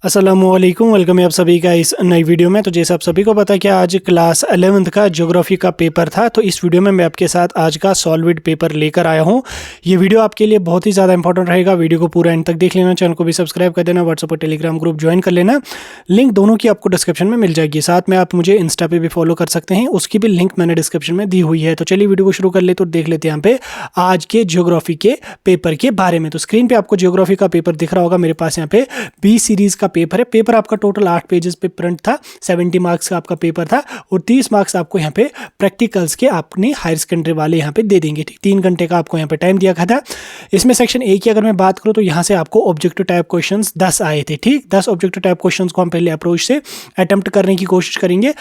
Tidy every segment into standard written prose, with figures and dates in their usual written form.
अस्सलामुअलैकुम, वेलकम है आप सभी का इस नई वीडियो में। तो जैसे आप सभी को पता है कि आज क्लास 11th का ज्योग्राफी का पेपर था, तो इस वीडियो में मैं आपके साथ आज का सॉल्विड पेपर लेकर आया हूं। ये वीडियो आपके लिए बहुत ही ज़्यादा इंपॉर्टेंट रहेगा। वीडियो को पूरा एंड तक देख लेना, चैनल को भी सब्सक्राइब कर देना, व्हाट्सएप और टेलीग्राम ग्रुप ज्वाइन कर लेना। लिंक दोनों की आपको डिस्क्रिप्शन में मिल जाएगी। साथ में आप मुझे इंस्टा पे भी फॉलो कर सकते हैं, उसकी भी लिंक मैंने डिस्क्रिप्शन में दी हुई है। तो चलिए वीडियो को शुरू कर ले तो देख लेते हैं यहाँ पे आज के ज्योग्राफी के पेपर के बारे में। तो स्क्रीन पे आपको ज्योग्राफी का पेपर दिख रहा होगा। मेरे पास यहाँ पे बी सीरीज का पेपर है। पेपर आपका टोटल 8 पेजेस पे प्रिंट था। 70 मार्क्स का आपका पेपर था और 30 मार्क्स आपको यहाँ पे प्रैक्टिकल्स के अपने हायर सेकेंडरी वाले यहाँ पे दे देंगे। ठीक, 3 घंटे का आपको यहाँ पे टाइम दिया गया था। इसमें सेक्शन ए की अगर मैं बात करूँ तो यहाँ से आपको ऑब्जेक्टिव टाइप क्वेश्चंस 10 आए थे। ठीक, 10 ऑब्जेक्टिव टाइप क्वेश्चंस को हम पहले अप्रोच से अटेम्प्ट करने की कोशिश करेंगे।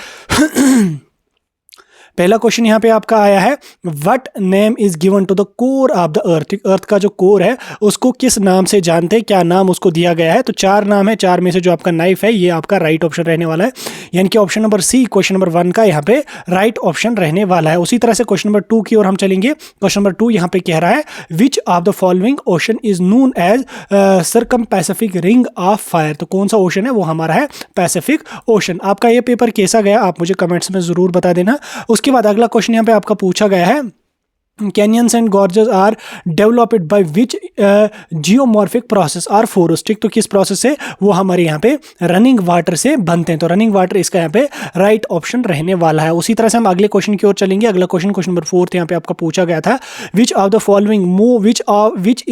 पहला क्वेश्चन यहाँ पे आपका आया है, what name is given to the core of the earth. Earth का जो कोर है उसको किस नाम से जानते हैं, क्या नाम उसको दिया गया है। तो 4 नाम है, 4 में से जो आपका नाइफ है ये आपका राइट ऑप्शन रहने वाला है, यानी कि option number C question number 1 का यहाँ पे राइट ऑप्शन रहने वाला है। उसी तरह से क्वेश्चन नंबर 2 की ओर हम चलेंगे। क्वेश्चन नंबर 2 यहाँ पे कह रहा है, which of the following ocean is known as circumpacific ring of fire. तो कौन सा ओशन है, वो हमारा है पैसिफिक ओशन। आपका ये पेपर कैसा गया आप मुझे कमेंट्स में जरूर बता देना। उसके बाद अगला क्वेश्चन यहाँ पे आपका पूछा गया है, canyons and gorges are developed by which geomorphic process are forces. ठीक, तो किस प्रोसेस से, वो हमारे यहाँ पे रनिंग वाटर से बनते हैं। तो रनिंग वाटर इसका यहाँ पे राइट ऑप्शन रहने वाला है। उसी तरह से हम अगले क्वेश्चन की ओर चलेंगे। अगला क्वेश्चन नंबर 4 यहाँ पे आपका पूछा गया था, which of the following which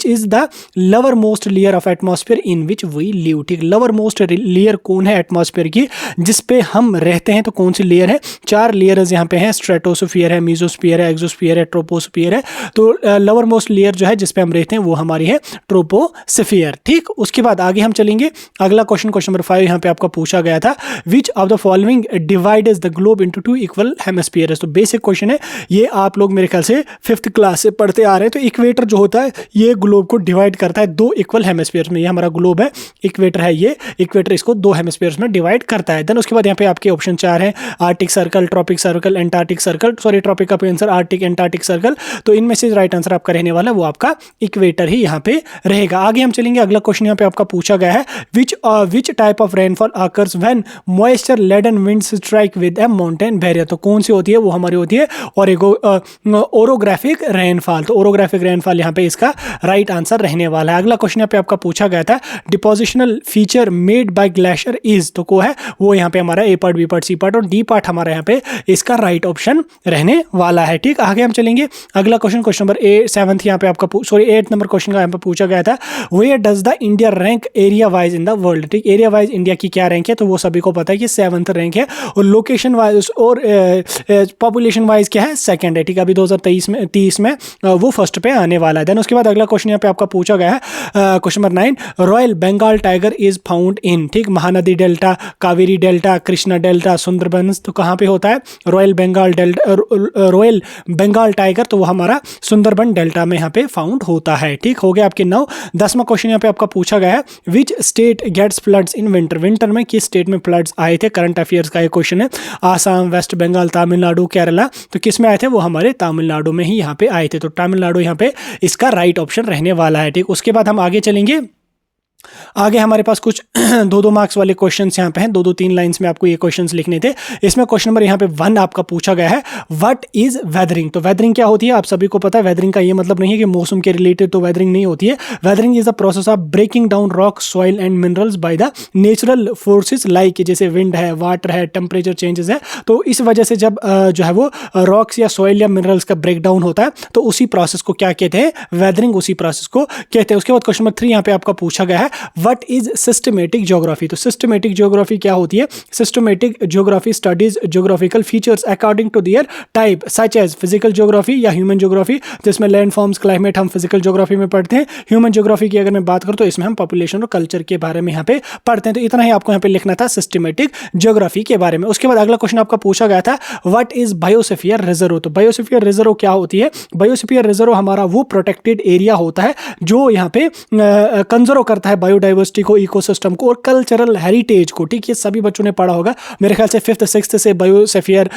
is the lower most layer of atmosphere in which we live. ठीक, लोअर मोस्ट लेयर कौन है एटमॉस्फेयर की जिसपे हम रहते हैं, तो कौन सी लेयर है। 4 लेयर्स यहाँ पे हैं, स्ट्रेटोस्फीयर है, मेसोस्फीयर है, एक्सोस्फीयर है, ट्रोपोस्फीयर है। तो लोअर मोस्ट लेयर जो है जिसपे हम रहते हैं वो हमारी है ट्रोपोस्फीयर। ठीक, उसके बाद आगे हम चलेंगे। अगला क्वेश्चन नंबर 5 यहाँ पे आपका पूछा गया था, which of the following divides the globe into 2 equal hemispheres. तो बेसिक क्वेश्चन है ये, आप लोग मेरे ख्याल से 5th क्लास से पढ़ते आ रहे हैं। तो इक्वेटर जो होता है ये ग्लोब को डिवाइड करता है 2 इक्वल हेमिस्फीयर्स में। ये हमारा ग्लोब है, इक्वेटर है, ये इक्वेटर इसको 2 हेमिस्फीयर्स में डिवाइड करता है। देन उसके बाद यहाँ पे आपके ऑप्शन 4 है, Arctic circle, tropic circle, Antarctic circle. Sorry, tropic का आंसर आर्टिक, एंटार्क्टिक सर्कल। तो इनमें से राइट आंसर आपका रहने वाला है वो आपका इक्वेटर ही यहाँ पे रहेगा। आगे हम चलेंगे। अगला क्वेश्चन यहाँ पे आपका पूछा गया है, which type of rainfall occurs when moisture laden winds strike with a mountain barrier. तो कौन सी होती है, वो हमारी होती है ओरोग्राफिक रेनफॉल। तो ओरोग्राफिक रेनफॉल यहाँ पे इसका राइट आंसर रहने वाला है। अगला क्वेश्चन यहाँ पे आपका पूछा गया था, depositional feature made by glacier is. तो को है वो यहाँ पे हमारा A part, B part, C part और डी पार्ट हमारा यहाँ पे इसका राइट ऑप्शन रहने वाला है। ठीक, आगे हम चलेंगे। अगला क्वेश्चन नंबर 7 यहाँ पे आपका 8 नंबर क्वेश्चन का यहाँ पे पूछा गया था, where does the India rank area wise in the world. ठीक, एरिया वाइज इंडिया की क्या रैंक है, तो वो सभी को पता है कि 7th रैंक है और लोकेशन वाइज और पॉपुलेशन वाइज क्या है, 2nd है। ठीक, अभी 2030 में वो फर्स्ट पे आने वाला है। देन उसके बाद अगला क्वेश्चन यहाँ पे आपका पूछा गया है, question number 9, royal Bengal tiger is found in. ठीक, Mahanadi delta, Kaveri delta, Krishna delta, Sundarbans. तो कहाँ पे होता है royal Bengal delta, royal Bengal tiger, तो वो हमारा सुंदरबन डेल्टा में यहाँ पे फाउंड होता है। ठीक, हो गया आपके 9। 10वां क्वेश्चन यहाँ पे आपका पूछा गया है, which state gets floods in winter. Winter में किस स्टेट में फ्लड्स आए थे। करंट अफेयर्स का एक क्वेश्चन है। आसाम, वेस्ट बंगाल, तमिलनाडु, केरला। तो किस में आए थे, वो हमारे तमिलनाडु में ही यहाँ पे आए थे। तो तमिलनाडु यहाँ पे इसका राइट ऑप्शन रहने वाला है। ठीक, उसके बाद हम आगे चलेंगे। आगे हमारे पास कुछ 2-2 मार्क्स वाले क्वेश्चंस यहाँ पे हैं। 2-2 3 लाइंस में आपको ये क्वेश्चंस लिखने थे। इसमें क्वेश्चन नंबर यहाँ पे 1 आपका पूछा गया है, व्हाट इज वेदरिंग। तो वेदरिंग क्या होती है, आप सभी को पता है। वेदरिंग का ये मतलब नहीं है कि मौसम के रिलेटेड तो वेदरिंग नहीं होती है। Weathering is the process of breaking down rock, soil and minerals by the natural forces like, जैसे विंड है, वाटर है, टेम्परेचर चेंजेस है। तो इस वजह से जब जो है वो रॉक्स या सॉइल या मिनरल्स का ब्रेक डाउन होता है तो उसी प्रोसेस को क्या कहते हैं, वेदरिंग, उसी प्रोसेस को कहते हैं। उसके बाद क्वेश्चन नंबर 3 यहाँ पे आपका पूछा गया है, व्हाट इज सिस्टमेटिक ज्योग्राफी। तो सिस्टमेटिक ज्योग्राफी क्या होती है, systematic geography studies geographical features according to their type such as physical geography या ह्यूमन ज्योग्राफी, जिसमें लैंड फॉर्म्स, क्लाइमेट हम फिजिकल ज्योग्राफी में पढ़ते हैं। ह्यूमन ज्योग्राफी की अगर मैं बात करूं तो इसमें हम पॉपुलेशन और कल्चर के बारे में यहाँ पे पढ़ते हैं। तो इतना ही आपको यहाँ पे लिखना था सिस्टमेटिक ज्योग्राफी के बारे में। उसके बाद अगला क्वेश्चन आपका पूछा गया था, व्हाट इज बायोस्फीयर रिजर्व। तो बायोस्फीयर रिजर्व क्या होती है, बायोस्फीयर रिजर्व हमारा वो प्रोटेक्टेड एरिया होता है जो यहाँ पे कंजर्व करता है बायोडाइवर्सिटी को, इकोसिस्टम को और कल्चरल हेरिटेज को। ठीक, ये सभी बच्चों ने पढ़ा होगा मेरे ख्याल से 5th 6th से बायोस्फीयर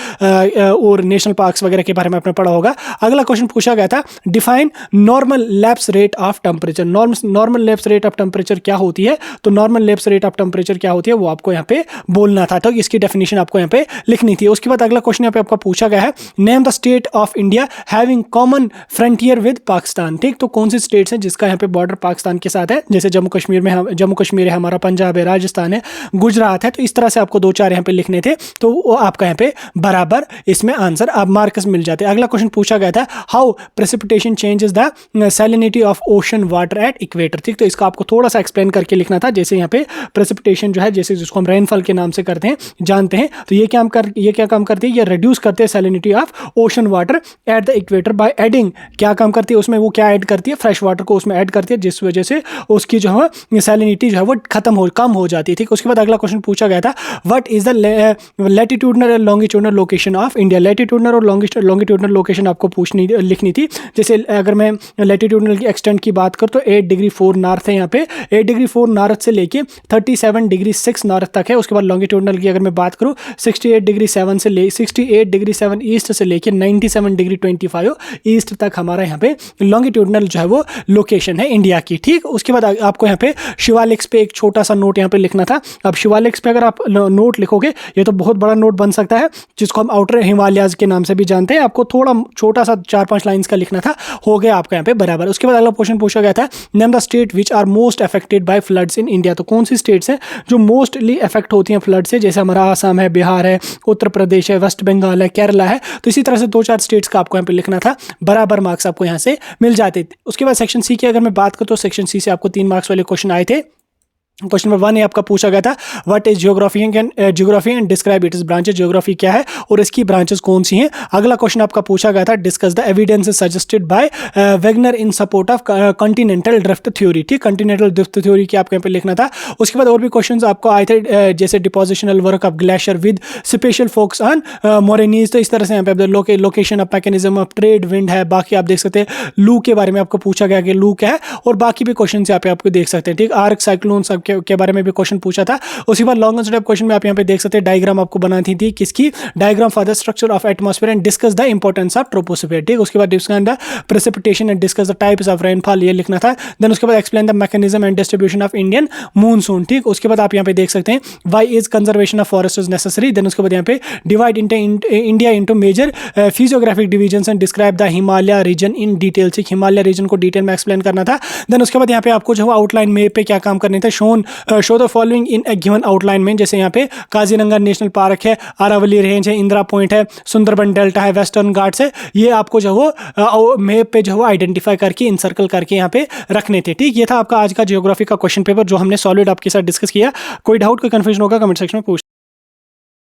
और नेशनल पार्क्स वगैरह के बारे में आपने पढ़ा होगा। अगला क्वेश्चन पूछा गया था, define normal lapse rate of temperature. Normal lapse rate of temperature क्या होती है? तो normal lapse rate of temperature क्या होती है वो आपको यहाँ पे बोलना था, तो इसकी डेफिनेशन आपको यहाँ पे लिखनी थी। उसके बाद अगला क्वेश्चन यहाँ पे आपका पूछा गया है, name the state of India having common frontier with Pakistan. ठीक, तो कौन सी स्टेट्स हैं जिसका यहाँ पे बॉर्डर पाकिस्तान के साथ है? जैसे जम्मू कश्मीर है हमारा, पंजाब है, राजस्थान है, गुजरात है। तो इस तरह से आपको 2-4 यहाँ पे लिखने थे, तो वो आपका यहाँ पे बराबर इसमें आंसर आप मार्क्स मिल जाते हैं। अगला क्वेश्चन पूछा गया था, how precipitation changes the salinity of ocean water at equator. ठीक, तो इसका आपको थोड़ा सा एक्सप्लेन करके लिखना था। जैसे यहाँ पे प्रेसिपिटेशन जो है, जैसे जिसको हम रेनफॉल के नाम से करते हैं, जानते हैं, तो ये क्या काम करती है? ये रिड्यूस करते हैं salinity of ocean water at the equator by adding. क्या काम करती है उसमें? वो क्या ऐड करती है? फ्रेश वाटर को उसमें ऐड करती है, जिस वजह से उसकी जो है सैलिनिटी जो है वो कम हो जाती है। ठीक, उसके बाद अगला क्वेश्चन पूछा गया था, what is the latitudinal and longitudinal location of India. Latitudinal और लॉन्गिट्यूडनल लोकेशन आपको लिखनी थी। जैसे अगर मैं लैटिट्यूडनल की एक्सटेंट की बात करूँ तो 8 डिग्री 4 नॉर्थ है, यहाँ पे 8 डिग्री 4 नॉर्थ से लेके 37 डिग्री 6 नॉर्थ तक है। उसके बाद लॉन्गिट्यूडनल की अगर मैं बात करूँ 68 डिग्री 7 ईस्ट से लेके 97 डिग्री 25 ईस्ट तक हमारा यहाँ पे लॉन्गिट्यूडनल जो है वो लोकेशन है इंडिया की। ठीक, उसके बाद आपको यहाँ पे शिवालिक्स पे एक छोटा सा नोट यहाँ पे लिखना था। अब शिवालिक्स पे अगर आप नोट लिखोगे ये तो बहुत बड़ा नोट बन सकता है, जिसको हम आउटर हिमालयाज के नाम से भी जानते हैं। आपको थोड़ा छोटा सा 4-5 लाइंस का लिखना था, हो गया आपका यहाँ पे बराबर। उसके बाद अगला क्वेश्चन पूछा गया था, name the state which are most affected by floods in India. तो कौन सी स्टेट्स हैं जो मोस्टली अफेक्ट होती हैं फ्लड से? जैसे हमारा आसाम है, बिहार है, उत्तर प्रदेश है, वेस्ट बंगाल है, केरला है। तो इसी तरह से 2-4 स्टेट्स का आपको यहाँ पे लिखना था, बराबर मार्क्स आपको यहाँ से मिल जाते। उसके बाद सेक्शन सी की अगर मैं बात करूँ तो सेक्शन सी से आपको 3 मार्क्स वाले क्वेश्चन आए थे। क्वेश्चन नंबर 1 आपका पूछा गया था, what is geography and describe it's branches. Geography क्या है और इसकी ब्रांचेस कौन सी हैं। अगला क्वेश्चन आपका पूछा गया था, discuss the evidence suggested by Wegener in support of continental drift theory. ठीक, कॉन्टिनेंटल ड्रिफ्ट थ्योरी की आपको यहाँ पे लिखना था। उसके बाद और भी क्वेश्चंस आपको आए थे, जैसे depositional work of glacier with special focus on moraines. तो इस तरह से यहाँ पे location of mechanism of trade wind है। बाकी आप देख सकते हैं लू के बारे में आपको पूछा गया कि लू क्या है, और बाकी भी क्वेश्चन यहाँ पे आपको देख सकते हैं। ठीक, आर्क साइक्लोन के बारे में भी क्वेश्चन पूछा था। उसके बाद लॉन्ग आंसर क्वेश्चन में आप यहाँ पे देख सकते हैं डायग्राम आपको बनानी थी, किसकी? Diagram for the structure of atmosphere and discuss the importance of troposphere. ठीक, उसके बाद discuss the precipitation and discuss the types of rainfall, ये लिखना था। देन उसके बाद explain the mechanism and distribution of Indian monsoon. ठीक, उसके बाद आप यहाँ पे देख सकते हैं why is conservation of forest is necessary. Then उसके बाद यहाँ पे divide India into major physiographic divisions and describe the Himalaya region in detail. ठीक, हिमालय रीजन को डिटेल में एक्सप्लेन करना था। देन उसके बाद यहाँ पे आपको जो आउटलाइन मैप पे क्या काम करने थे, show the following in A given outline में। जैसे यहाँ पे काजीरंगा नेशनल पार्क है, अरावली रेंज है, इंदिरा पॉइंट है, सुंदरबन डेल्टा है, वेस्टर्न घाट्स है, ये आपको जो वो मैप पे जो आइडेंटिफाई करके इनसर्कल करके यहाँ पे रखने थे। ठीक, ये था आपका आज का ज्योग्राफी का क्वेश्चन पेपर जो हमने सॉलिड आपके साथ डिस्कस किया। कोई डाउट, कोई कंफ्यूजन होगा कमेंट सेक्शन में पूछ